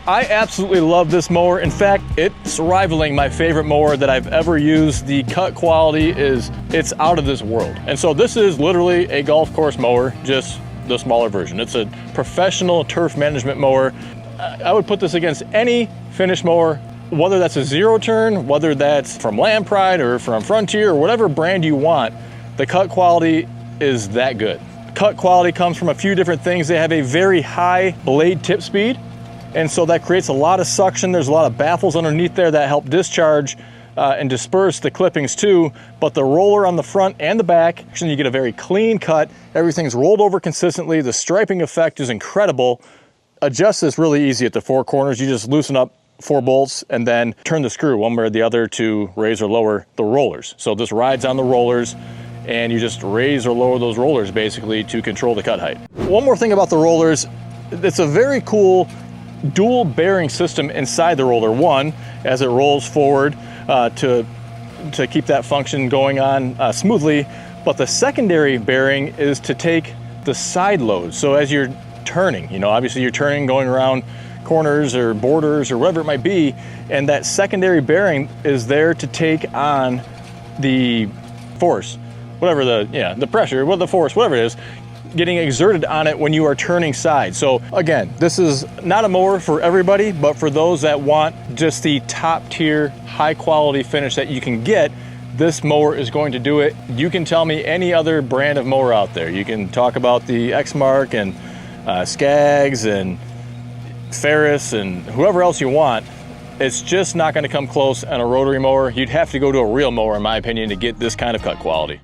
I absolutely love this mower. In fact, it's rivaling my favorite mower that I've ever used. The cut quality it's out of this world. And so this is literally a golf course mower, just the smaller version. It's a professional turf management mower. I would put this against any finish mower, whether that's a zero turn, whether that's from Land Pride or from Frontier or whatever brand you want. The cut quality is that good. Cut quality comes from a few different things. They have a very high blade tip speed, and so that creates a lot of suction. There's a lot of baffles underneath there that help discharge and disperse the clippings too. But the roller on the front and the back, you get a very clean cut. Everything's rolled over consistently. The striping effect is incredible. Adjust this really easy at the four corners. You just loosen up 4 bolts and then turn the screw one way or the other to raise or lower the rollers. So this rides on the rollers, and you just raise or lower those rollers basically to control the cut height. One more thing about the rollers, it's a very cool dual bearing system inside the roller. One, as it rolls forward to keep that function going on smoothly, but the secondary bearing is to take the side load. So as you're turning, obviously you're turning, going around corners or borders or whatever it might be, and that secondary bearing is there to take on the force, whatever the pressure, the force, whatever it is, getting exerted on it when you are turning sides. So again, this is not a mower for everybody, but for those that want just the top tier, high quality finish that you can get, this mower is going to do it. You can tell me any other brand of mower out there. You can talk about the Exmark and Skaggs and Ferris and whoever else you want. It's just not going to come close on a rotary mower. You'd have to go to a real mower, in my opinion, to get this kind of cut quality.